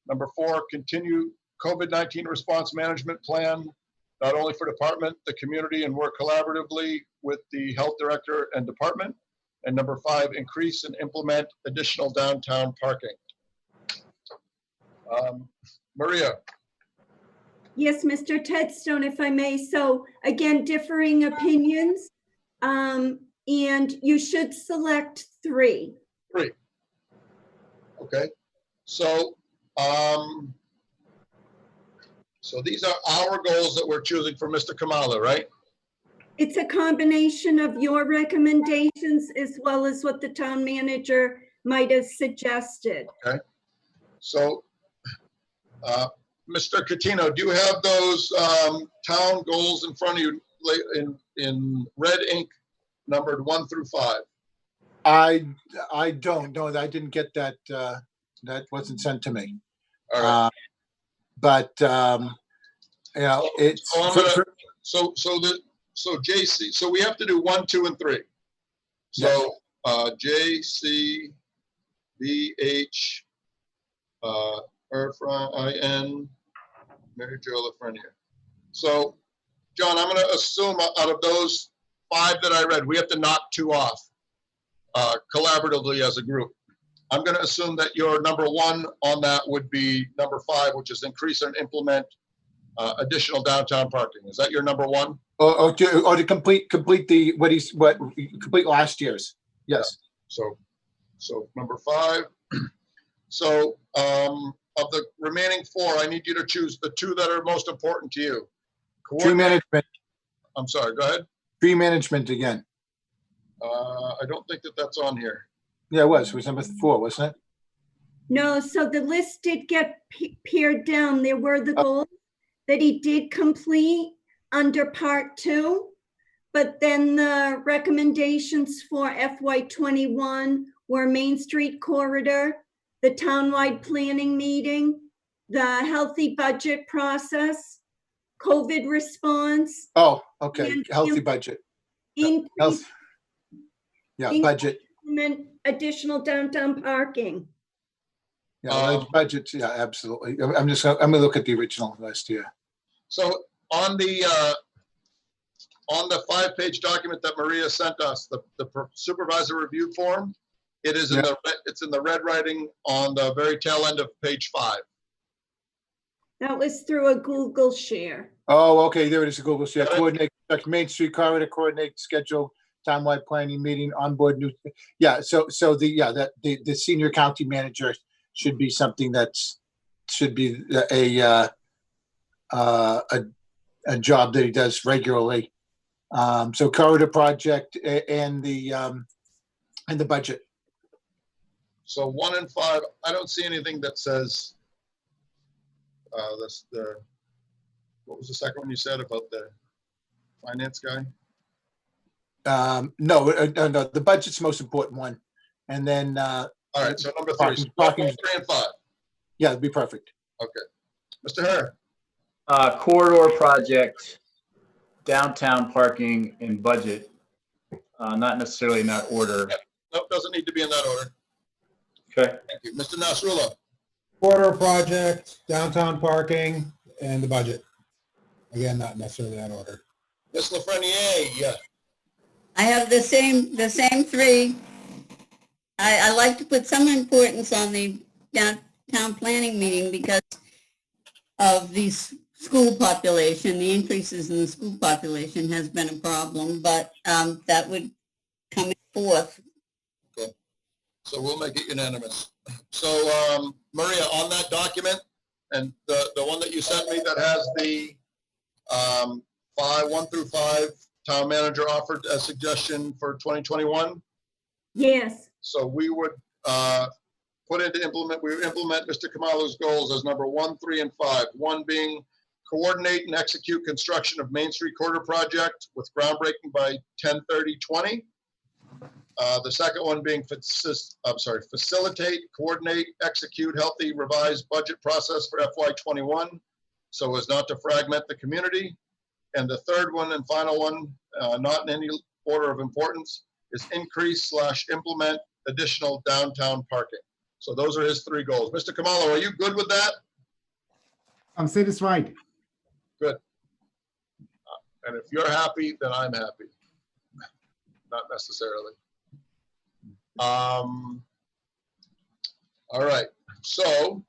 Number 4, continue COVID-19 response management plan, not only for department, the community, and work collaboratively with the health director and department. And number 5, increase and implement additional downtown parking. Maria. Yes, Mr. Tedstone, if I may. So again, differing opinions, and you should select 3. 3. Okay. So, so these are our goals that we're choosing for Mr. Kamala, right? It's a combination of your recommendations as well as what the town manager might have suggested. Okay. So, Mr. Catino, do you have those town goals in front of you in red ink, numbered 1 through 5? I don't know. I didn't get that. That wasn't sent to me. All right. But you know, it's So I'm gonna, so JC, so we have to do 1, 2, and 3. So JC, BH, IN, Mary Jo Lafreniere. So, John, I'm going to assume out of those 5 that I read, we have to knock 2 off collaboratively as a group. I'm going to assume that your number one on that would be number 5, which is increase and implement additional downtown parking. Is that your number one? Or to complete complete last year's. Yes. So number 5. So of the remaining 4, I need you to choose the 2 that are most important to you. Tree management. I'm sorry, go ahead. Tree management again. I don't think that that's on here. Yeah, it was. It was number 4, wasn't it? No, so the list did get pared down. There were the goals that he did complete under part 2, but then the recommendations for FY21 were Main Street corridor, the townwide planning meeting, the healthy budget process, COVID response, Oh, okay. And Healthy budget. increase Health. Yeah, budget. implement additional downtown parking. Yeah, budget. Yeah, absolutely. I'm gonna look at the original list here. So on the 5-page document that Maria sent us, the supervisor review form, it is in it's in the red writing on the very tail end of page 5. That was through a Google share. Oh, okay. There it is. Google. Yeah, coordinate Main Street corridor, coordinate schedule, townwide planning meeting, onboard new. Yeah. So the senior county manager should be something should be a job that he does regularly. So corridor project and the budget. So 1 and 5, I don't see anything that says what was the second one you said about the finance guy? No, the budget's the most important one. And then, All right, so number 3, parking. 3 and 5. Yeah, it'd be perfect. Okay. Mr. Hare, Corridor project, downtown parking and budget, not necessarily in that order. nope, doesn't need to be in that order. Okay. Thank you. Mr. Nasrullah, Corridor project, downtown parking, and the budget. Again, not necessarily that order. Ms. Lafreniere, yeah. I have the same 3. I like to put some importance on the downtown planning meeting because of the school population. The increases in the school population has been a problem, but that would come forth. Okay. So we'll make it unanimous. So Maria, on that document and the one that you sent me that has the 1 through 5 town manager offered a suggestion for 2021. Yes, So we would we would implement Mr. Kamalu's goals as number 1, 3, and 5. 1 being coordinate and execute construction of Main Street Corridor project with groundbreaking by 10/30/20. The second one being facilitate, coordinate, execute healthy revised budget process for FY21 so as not to fragment the community. And the third one and final one, not in any order of importance, is increase/implement additional downtown parking. So those are his 3 goals. Mr. Khumalo, are you good with that? I'm satisfied. Good. And if you're happy, then I'm happy. Not necessarily. All right. So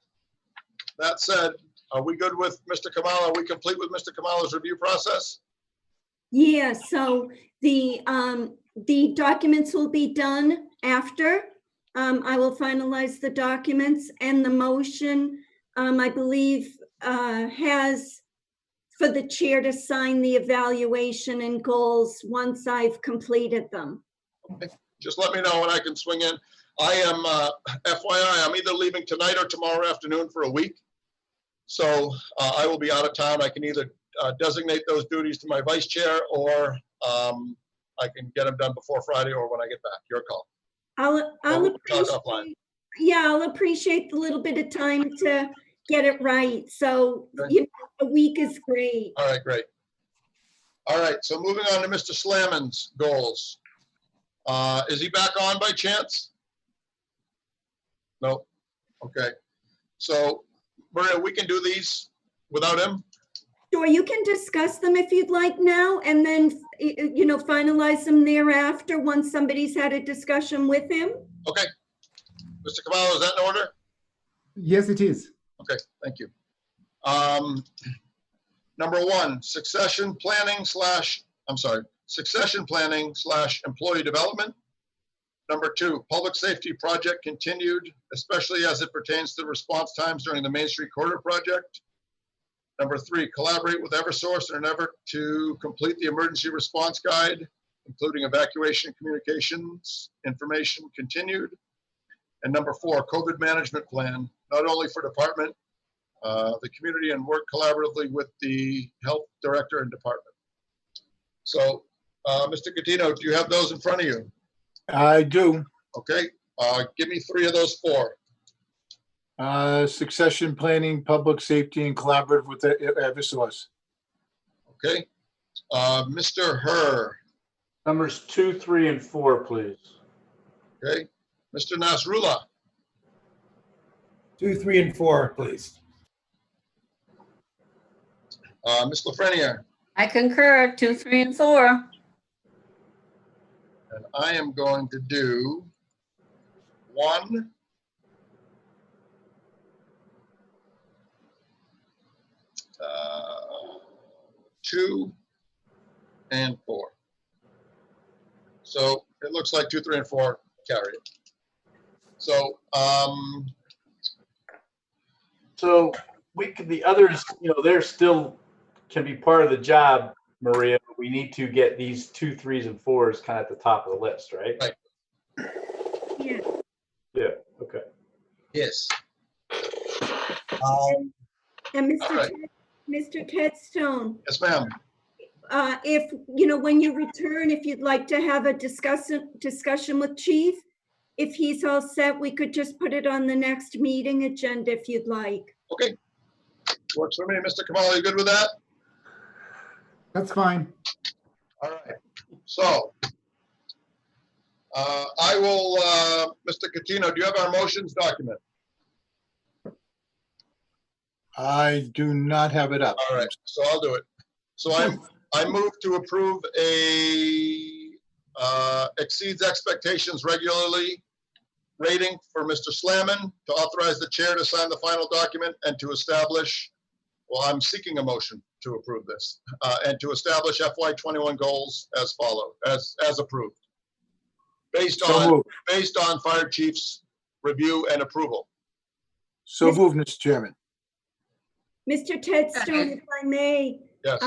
that said, are we good with Mr. Khumalo? Are we complete with Mr. Khumalo's review process? yeah, so the documents will be done after. I will finalize the documents and the motion, I believe, has for the chair to sign the evaluation and goals once I've completed them. Okay. Just let me know when I can swing in. I am, FYI, I'm either leaving tonight or tomorrow afternoon for a week. So I will be out of town. I can either designate those duties to my vice chair or I can get them done before Friday or when I get back. Your call. I'll We'll talk offline. appreciate, yeah, I'll appreciate the little bit of time to get it right. So, Okay. a week is great. All right, great. All right, so moving on to Mr. Slammon's goals. Is he back on by chance? No? Okay. So, Maria, we can do these without him? Sure, you can discuss them if you'd like now, and then, finalize them thereafter once somebody's had a discussion with him. Okay. Mr. Cavallo, is that in order? Yes, it is. Okay, thank you. Number one, succession planning / employee development. Number two, public safety project continued, especially as it pertains to response times during the Main Street Corridor project. Number three, collaborate with Eversource in an effort to complete the emergency response guide, including evacuation communications information continued. And number four, COVID management plan, not only for department, the community, and work collaboratively with the health director and department. So, Mr. Catino, do you have those in front of you? I do. Okay, give me three of those four. Succession planning, public safety, and collaborative with Eversource. Okay, Mr. Herr. Numbers 2, 3, and 4, please. Okay, Mr. Nasrullah. 2, 3, and 4, please. Ms. Lafreniere. I concur, 2, 3, and 4. And I am going to do 1, 2, and 4. So it looks like 2, 3, and 4 carry it. So, So we could, the others, they're still can be part of the job, Maria. But we need to get these 2, 3s, and 4s kind of at the top of the list, right? Right. Yeah. Yeah. Okay. yes. And All right. Mr. Tedstone, Yes, ma'am. if, when you return, if you'd like to have a discussion with Chief, if he's all set, we could just put it on the next meeting agenda if you'd like. Okay. Works for me. Mr. Kamala, you good with that? That's fine. All right. So I will, Mr. Catino, do you have our motions document? I do not have it up. All right, so I'll do it. So I move to approve a exceeds expectations regularly rating for Mr. Slamman, to authorize the chair to sign the final document and to establish, well, I'm seeking a motion to approve this, and to establish FY21 goals as follow, as approved. Based So on, moved. based on fire chief's review and approval. So moved, Mr. Chairman. Mr. Tedstone, if I may, Yes,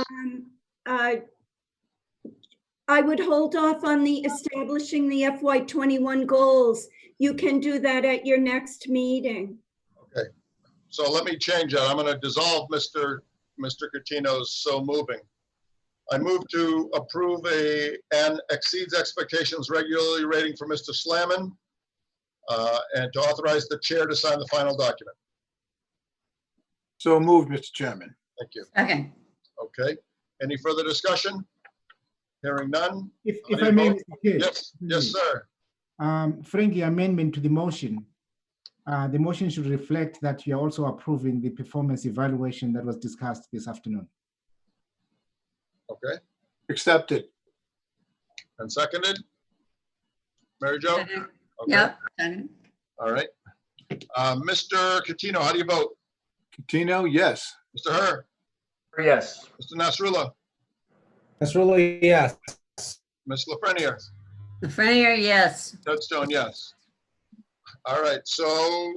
I would hold off on the establishing the FY21 goals. You can do that at your next meeting. so let me change that. I'm going to dissolve Mr. Catino's so moving. I move to approve an exceeds expectations regularly rating for Mr. Slamman, and to authorize the chair to sign the final document. So moved, Mr. Chairman. Thank you. Okay. Okay. Any further discussion? Hearing none? If How do I you may, vote? Mr. Chair. Yes, sir. Friendly amendment to the motion. The motion should reflect that you are also approving the performance evaluation that was discussed this afternoon. Okay. Accepted. And seconded? Mary Jo? Okay. Yep. All right. Mr. Catino, how do you vote? Catino, yes. Mr. Herr? Yes. Mr. Nasrullah? Nasrullah, yes. Ms. Lafreniere? Frenier, yes. Tedstone, yes. All right, so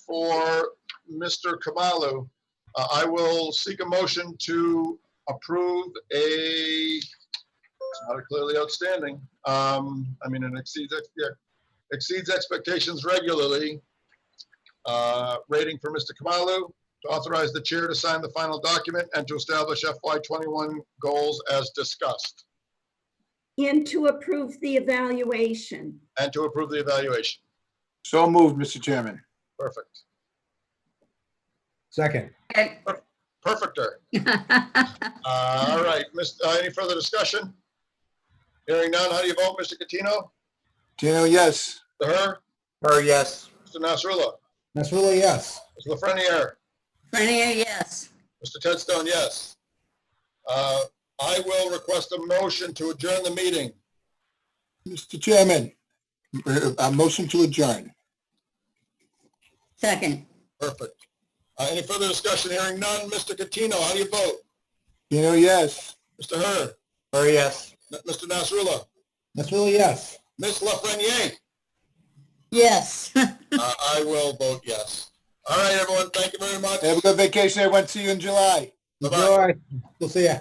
for Mr. Kamalu, I will seek a motion to approve it's not a clearly outstanding, it exceeds expectations regularly, rating for Mr. Kamalu, to authorize the chair to sign the final document and to establish FY21 goals as discussed, And to approve the evaluation. and to approve the evaluation. So moved, Mr. Chairman. Perfect. Second. Okay. Perfecter. All right, any further discussion? Hearing none, how do you vote, Mr. Catino? Catino, yes. Mr. Her, yes. Mr. Nasrullah? Nasrullah, yes. Ms. Lafreniere? Frenier, yes. Mr. Tedstone, yes. I will request a motion to adjourn the meeting. Mr. Chairman, a motion to adjourn. Second. Perfect. Any further discussion? Hearing none. Mr. Catino, how do you vote? Yes. Mr. Hearn? Yes. Mr. Nasrullah? That's really yes. Ms. Lafreniere? Yes. I will vote yes. All right, everyone. Thank you very much. Have a good vacation, everyone. See you in July. Bye-bye. We'll see ya.